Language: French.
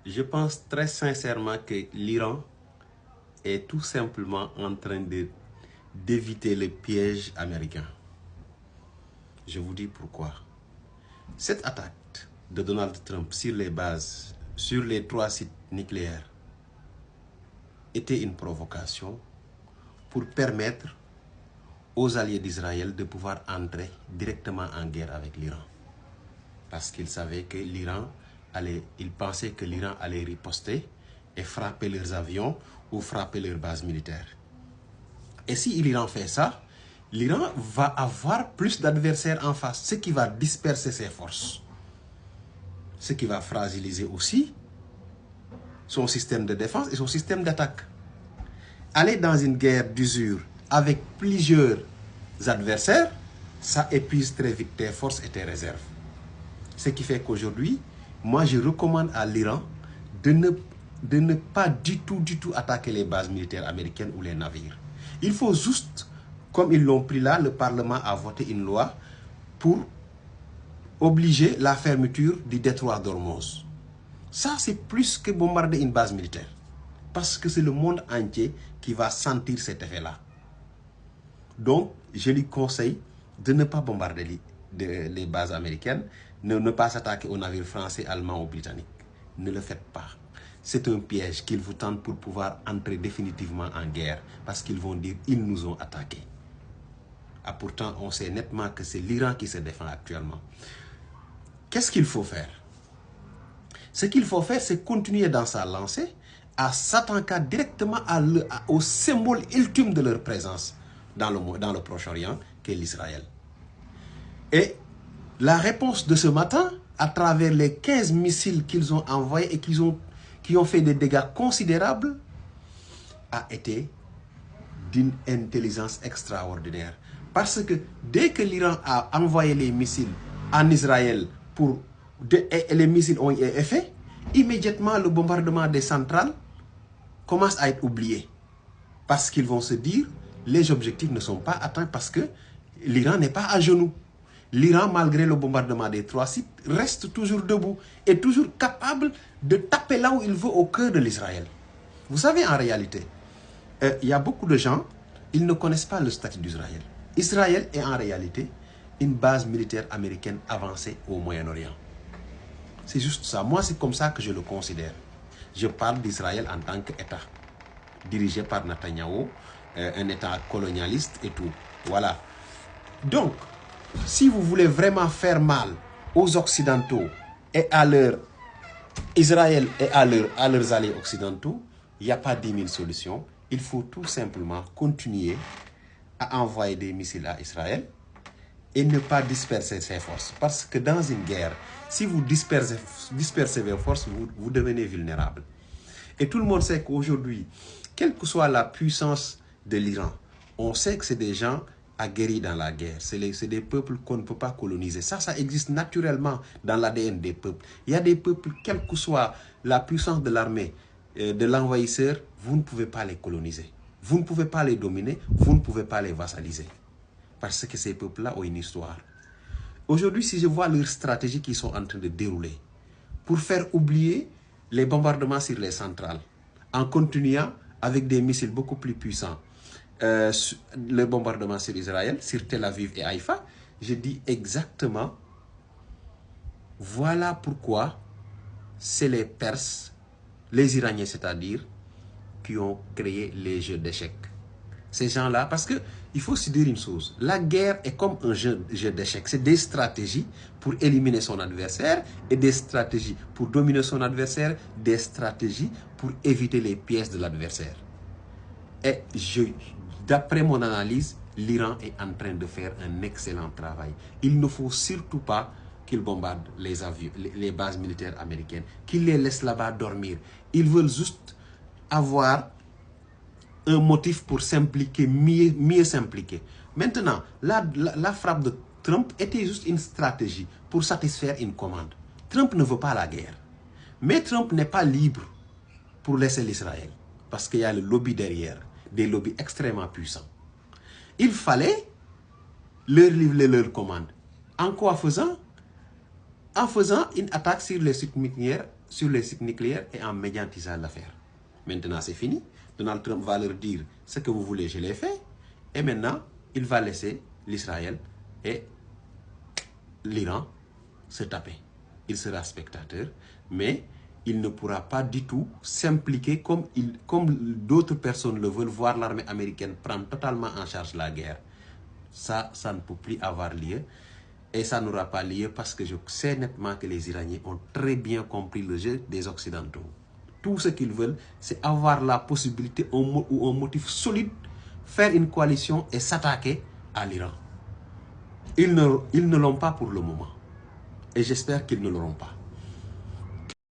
Je pense très sincèrement que l'Iran est tout simplement en train d'éviter le piège américain. Je vous dis pourquoi. Cette attaque de Donald Trump sur les bases, sur les 3 sites nucléaires, était une provocation pour permettre aux alliés d'Israël de pouvoir entrer directement en guerre avec l'Iran. Parce qu'ils savaient que ils pensaient que l'Iran allait riposter et frapper leurs avions ou frapper leurs bases militaires. Et si l'Iran fait ça, l'Iran va avoir plus d'adversaires en face, ce qui va disperser ses forces. Ce qui va fragiliser aussi son système de défense et son système d'attaque. Aller dans une guerre d'usure avec plusieurs adversaires, ça épuise très vite tes forces et tes réserves. Ce qui fait qu'aujourd'hui, moi je recommande à l'Iran de ne pas du tout attaquer les bases militaires américaines ou les navires. Il faut juste, comme ils l'ont pris là, le Parlement a voté une loi pour obliger la fermeture du détroit d'Ormuz. Ça, c'est plus que bombarder une base militaire. Parce que c'est le monde entier qui va sentir cet effet-là. Donc, je lui conseille de ne pas bombarder les bases américaines, ne pas s'attaquer aux navires français, allemands ou britanniques. Ne le faites pas. C'est un piège qu'ils vous tentent pour pouvoir entrer définitivement en guerre. Parce qu'ils vont dire ils nous ont attaqués. Ah, pourtant, on sait nettement que c'est l'Iran qui se défend actuellement. Qu'est-ce qu'il faut faire? Ce qu'il faut faire, c'est continuer dans sa lancée à s'attaquer directement au symbole ultime de leur présence dans le Proche-Orient, qui est l'Israël. Et la réponse de ce matin, à travers les 15 missiles qu'ils ont envoyés et qui ont fait des dégâts considérables, a été d'une intelligence extraordinaire. Parce que dès que l'Iran a envoyé les missiles en Israël et les missiles ont été faits, immédiatement le bombardement des centrales commence à être oublié. Parce qu'ils vont se dire, les objectifs ne sont pas atteints parce que l'Iran n'est pas à genoux. L'Iran, malgré le bombardement des 3 sites, reste toujours debout et toujours capable de taper là où il veut au cœur de l'Israël. Vous savez, en réalité, il y a beaucoup de gens, ils ne connaissent pas le statut d'Israël. Israël est en réalité une base militaire américaine avancée au Moyen-Orient. C'est juste ça. Moi, c'est comme ça que je le considère. Je parle d'Israël en tant qu'État, dirigé par Netanyahou, un État colonialiste et tout. Voilà. Donc, si vous voulez vraiment faire mal aux Occidentaux et à Israël et à leurs alliés occidentaux, il n'y a pas 10 000 solutions. Il faut tout simplement continuer à envoyer des missiles à Israël et ne pas disperser ses forces. Parce que dans une guerre, si vous dispersez vos forces, vous devenez vulnérable. Et tout le monde sait qu'aujourd'hui, quelle que soit la puissance de l'Iran, on sait que c'est des gens aguerris dans la guerre. C'est des peuples qu'on ne peut pas coloniser. Ça existe naturellement dans l'ADN des peuples. Il y a des peuples, quelle que soit la puissance de l'armée, de l'envahisseur, vous ne pouvez pas les coloniser. Vous ne pouvez pas les dominer, vous ne pouvez pas les vassaliser. Parce que ces peuples-là ont une histoire. Aujourd'hui, si je vois leurs stratégies qui sont en train de dérouler, pour faire oublier les bombardements sur les centrales, en continuant avec des missiles beaucoup plus puissants, le bombardement sur Israël, sur Tel Aviv et Haïfa, je dis exactement, voilà pourquoi c'est les Perses, les Iraniens c'est-à-dire, qui ont créé les jeux d'échecs. Ces gens-là, parce qu'il faut se dire une chose, la guerre est comme un jeu d'échecs. C'est des stratégies pour éliminer son adversaire et des stratégies pour dominer son adversaire, des stratégies pour éviter les pièges de l'adversaire. Et d'après mon analyse, l'Iran est en train de faire un excellent travail. Il ne faut surtout pas qu'ils bombardent les bases militaires américaines, qu'ils les laissent là-bas dormir. Ils veulent juste avoir un motif pour s'impliquer, mieux s'impliquer. Maintenant, la frappe de Trump était juste une stratégie pour satisfaire une commande. Trump ne veut pas la guerre. Mais Trump n'est pas libre pour laisser l'Israël. Parce qu'il y a le lobby derrière, des lobbies extrêmement puissants. Il fallait leur livrer leur commande. En quoi faisant? En faisant une attaque sur les sites nucléaires sur les sites nucléaires et en médiatisant l'affaire. Maintenant, c'est fini. Donald Trump va leur dire ce que vous voulez, je l'ai fait. Et maintenant, il va laisser l'Israël et l'Iran se taper. Il sera spectateur, mais il ne pourra pas du tout s'impliquer comme d'autres personnes le veulent, voir l'armée américaine prendre totalement en charge la guerre. Ça ne peut plus avoir lieu. Et ça n'aura pas lieu parce que je sais nettement que les Iraniens ont très bien compris le jeu des Occidentaux. Tout ce qu'ils veulent, c'est avoir la possibilité ou un motif solide, faire une coalition et s'attaquer à l'Iran. Ils ne l'ont pas pour le moment. Et j'espère qu'ils ne l'auront pas.